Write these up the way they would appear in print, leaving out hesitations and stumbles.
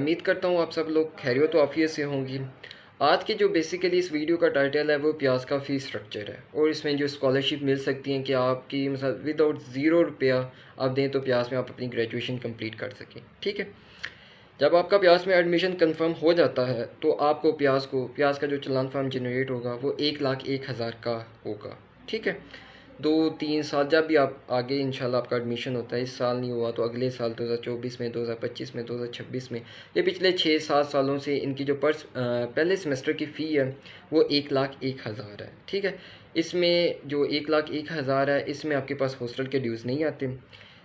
उम्मीद करता हूँ आप सब लोग खैरियत व आफियत से होंगी। आज की जो बेसिकली इस वीडियो का टाइटल है वो प्याज का फ़ीस स्ट्रक्चर है और इसमें जो स्कॉलरशिप मिल सकती हैं कि आपकी मतलब विदाउट ₹0 आप दें तो प्याज में आप अपनी ग्रेजुएशन कंप्लीट कर सकें। ठीक है, जब आपका प्याज में एडमिशन कंफर्म हो जाता है तो आपको प्याज का जो चालान फॉर्म जनरेट होगा वो 1,01,000 का होगा। ठीक है, 2-3 साल जब भी आप आगे इंशाल्लाह आपका एडमिशन होता है, इस साल नहीं हुआ तो अगले साल 2024 में, 2025 में, 2026 में, ये पिछले 6-7 सालों से इनकी जो पहले सेमेस्टर की फ़ी है वो 1,01,000 है। ठीक है, इसमें जो 1,01,000 है इसमें आपके पास हॉस्टल के ड्यूज़ नहीं आते,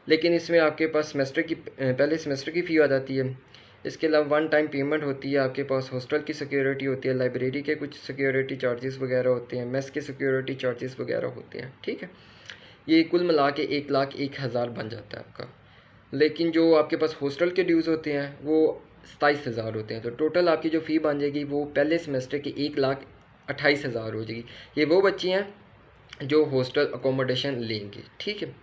लेकिन इसमें आपके पास पहले सेमेस्टर की फ़ी आ जाती है। इसके अलावा वन टाइम पेमेंट होती है, आपके पास हॉस्टल की सिक्योरिटी होती है, लाइब्रेरी के कुछ सिक्योरिटी चार्जेस वगैरह होते हैं, मेस के सिक्योरिटी चार्जेस वगैरह होते हैं। ठीक है, ये कुल मिला के 1,01,000 बन जाता है आपका। लेकिन जो आपके पास हॉस्टल के ड्यूज़ होते हैं वो 27,000 होते हैं, तो टोटल आपकी जो फ़ी बन जाएगी वो पहले सेमेस्टर की 1,28,000 हो जाएगी। ये वो बच्चे हैं जो हॉस्टल अकोमोडेशन लेंगे। ठीक है,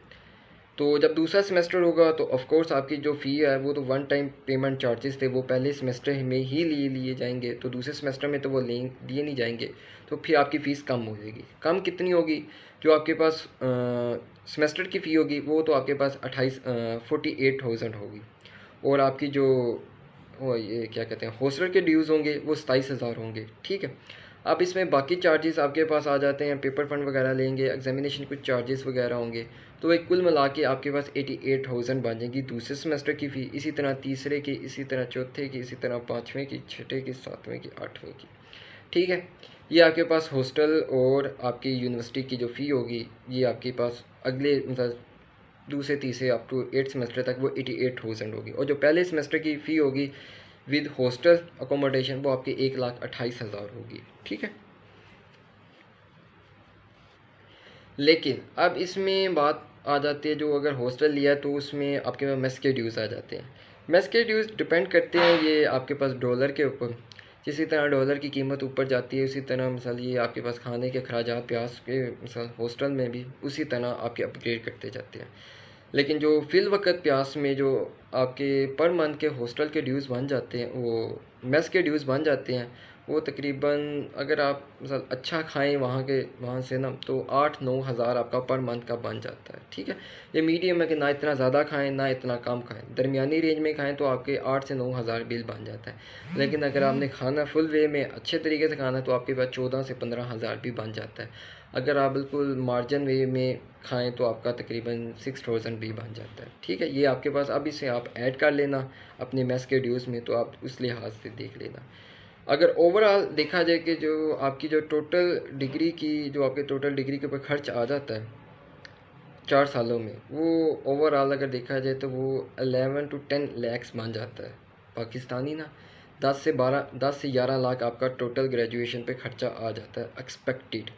तो जब दूसरा सेमेस्टर होगा तो ऑफ कोर्स आपकी जो फ़ी है वो तो वन टाइम पेमेंट चार्जेस थे वो पहले सेमेस्टर में ही लिए जाएंगे, तो दूसरे सेमेस्टर में तो वो दिए नहीं जाएंगे, तो फिर आपकी फ़ीस कम हो जाएगी। कम कितनी होगी? जो आपके पास सेमेस्टर की फ़ी होगी वो तो आपके पास 48,000 होगी, और आपकी जो वो ये क्या कहते हैं हॉस्टल के ड्यूज़ होंगे वो 27,000 होंगे। ठीक है, अब इसमें बाकी चार्जेस आपके पास आ जाते हैं, पेपर फंड वगैरह लेंगे, एग्जामिनेशन कुछ चार्जेस वगैरह होंगे, तो एक कुल मिला के आपके पास 88,000 बन जाएगी दूसरे सेमेस्टर की फ़ी, इसी तरह तीसरे की, इसी तरह चौथे की, इसी तरह पाँचवें की, छठे की, सातवें की, आठवें की। ठीक है, ये आपके पास हॉस्टल और आपकी यूनिवर्सिटी की जो फ़ी होगी ये आपके पास अगले मतलब दूसरे तीसरे अप टू 8 सेमेस्टर तक वो 88,000 होगी, और जो पहले सेमेस्टर की फ़ी होगी विद हॉस्टल अकोमोडेशन वो आपकी 1,28,000 होगी। ठीक है, लेकिन अब इसमें बात आ जाती है, जो अगर हॉस्टल लिया है तो उसमें आपके पास मेस के ड्यूज़ आ जाते हैं। मेस के ड्यूज़ डिपेंड करते हैं ये आपके पास डॉलर के ऊपर, जिसी तरह डॉलर की कीमत ऊपर जाती है उसी तरह मिसाल ये आपके पास खाने के अखराजात प्याज के मिसाल हॉस्टल में भी उसी तरह आपके अपग्रेड करते जाते हैं। लेकिन जो फ़िल वक़्त प्यास में जो आपके पर मंथ के हॉस्टल के ड्यूज़ बन जाते हैं, वो मेस के ड्यूज़ बन जाते हैं, वो तकरीबन अगर आप मतलब अच्छा खाएं वहाँ से ना तो 8-9 हज़ार आपका पर मंथ का बन जाता है। ठीक है, ये मीडियम है कि ना इतना ज़्यादा खाएं ना इतना कम खाएं, दरमियानी रेंज में खाएं तो आपके 8 से 9 हज़ार बिल बन जाता है। लेकिन अगर आपने खाना फुल वे में अच्छे तरीके से खाना तो आपके पास 14 से 15 हज़ार भी बन जाता है। अगर आप बिल्कुल मार्जिन वे में खाएं तो आपका तकरीबन 6,000 भी बन जाता है। ठीक है, ये आपके पास अब इसे आप ऐड कर लेना अपने मेस के ड्यूज़ में, तो आप उस लिहाज से देख लेना। अगर ओवरऑल देखा जाए कि जो आपकी जो टोटल डिग्री की जो आपके टोटल डिग्री के ऊपर खर्च आ जाता है 4 सालों में, वो ओवरऑल अगर देखा जाए तो वो 11 to 10 lakhs बन जाता है पाकिस्तानी ना। 10 से 11 लाख आपका टोटल ग्रेजुएशन पे खर्चा आ जाता है एक्सपेक्टेड।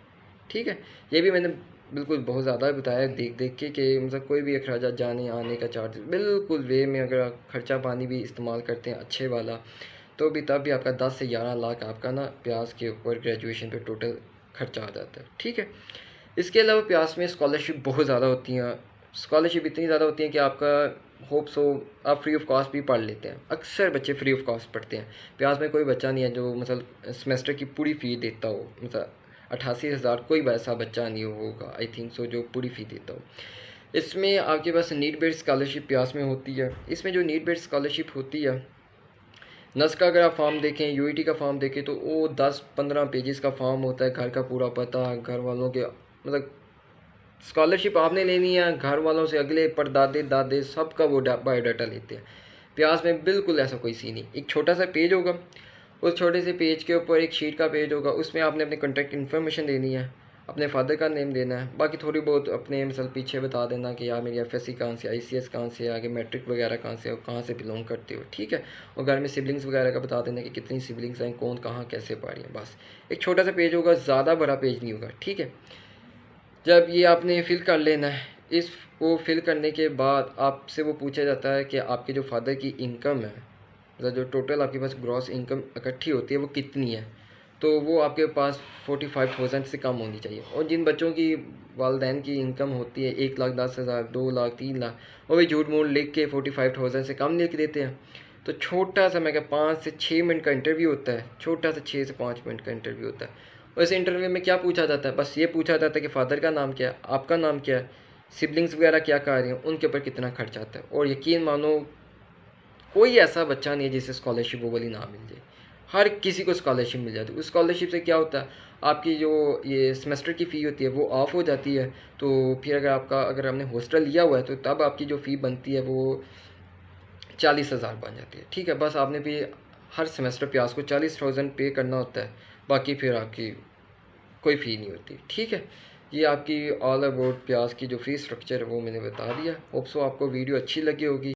ठीक है, ये भी मैंने बिल्कुल बहुत ज़्यादा बताया देख देख के कि मतलब कोई भी अखराजात जाने आने का चार्ज बिल्कुल वे में अगर आप खर्चा पानी भी इस्तेमाल करते हैं अच्छे वाला तो भी तब भी आपका 10 से 11 लाख आपका ना प्याज के ऊपर ग्रेजुएशन पे टोटल खर्चा आ जाता है। ठीक है, इसके अलावा प्याज में स्कॉलरशिप बहुत ज़्यादा होती हैं, स्कॉलरशिप इतनी ज़्यादा होती है कि आपका होप्स हो आप फ्री ऑफ कॉस्ट भी पढ़ लेते हैं। अक्सर बच्चे फ्री ऑफ कॉस्ट पढ़ते हैं। प्याज में कोई बच्चा नहीं है जो मतलब सेमेस्टर की पूरी फ़ी देता हो, मतलब 88,000 कोई वैसा बच्चा नहीं होगा आई थिंक सो जो पूरी फ़ी देता हो। इसमें आपके पास नीड बेस्ड स्कॉलरशिप प्याज में होती है। इसमें जो नीड बेस्ड स्कॉलरशिप होती है नस का अगर आप फॉर्म देखें, यूईटी का फॉर्म देखें तो वो 10-15 पेजेस का फॉर्म होता है, घर का पूरा पता, घर वालों के मतलब स्कॉलरशिप आपने लेनी है, घर वालों से अगले परदादे दादे सबका वो बायोडाटा लेते हैं। प्याज में बिल्कुल ऐसा कोई सीन नहीं, एक छोटा सा पेज होगा, उस छोटे से पेज के ऊपर एक शीट का पेज होगा, उसमें आपने अपने कॉन्टैक्ट इन्फॉर्मेशन देनी है, अपने फादर का नेम देना है, बाकी थोड़ी बहुत अपने मिसल पीछे बता देना कि यार मेरी एफएससी कहाँ से, आईसीएस कहाँ से, आगे मैट्रिक वगैरह कहाँ से, और कहाँ से बिलोंग करते हो। ठीक है, और घर में सिबलिंग्स वगैरह का बता देना कि कितनी सिबलिंग्स हैं, कौन कहाँ कैसे पढ़ रही हैं। बस एक छोटा सा पेज होगा, ज़्यादा बड़ा पेज नहीं होगा। ठीक है, जब ये आपने फिल कर लेना है, इस वो फिल करने के बाद आपसे वो पूछा जाता है कि आपके जो फादर की इनकम है, मतलब जो टोटल आपके पास ग्रॉस इनकम इकट्ठी होती है वो कितनी है, तो वो आपके पास 45,000 से कम होनी चाहिए। और जिन बच्चों की वालदैन की इनकम होती है 1,10,000, 2 लाख, 3 लाख, और वे झूठ मूठ लिख के 45,000 से कम लिख देते हैं, तो छोटा सा मैं क्या 5 से 6 मिनट का इंटरव्यू होता है, छोटा सा 6 से 5 मिनट का इंटरव्यू होता है। और इस इंटरव्यू में क्या पूछा जाता है, बस ये पूछा जाता है कि फ़ादर का नाम क्या है, आपका नाम क्या है, सिबलिंग्स वगैरह क्या कर रही हैं, उनके ऊपर कितना खर्च आता है। और यकीन मानो कोई ऐसा बच्चा नहीं है जिसे स्कॉलरशिप वो वाली ना मिल जाए, हर किसी को स्कॉलरशिप मिल जाती है। उस स्कॉलरशिप से क्या होता है, आपकी जो ये सेमेस्टर की फ़ी होती है वो ऑफ हो जाती है। तो फिर अगर हमने हॉस्टल लिया हुआ है तो तब आपकी जो फ़ी बनती है वो 40,000 बन जाती है। ठीक है, बस आपने भी हर सेमेस्टर प्यास को 40,000 पे करना होता है, बाकी फिर आपकी कोई फ़ी नहीं होती। ठीक है, ये आपकी ऑल अबाउट प्यास की जो फ़ी स्ट्रक्चर है वो मैंने बता दिया। होप सो आपको वीडियो अच्छी लगी होगी।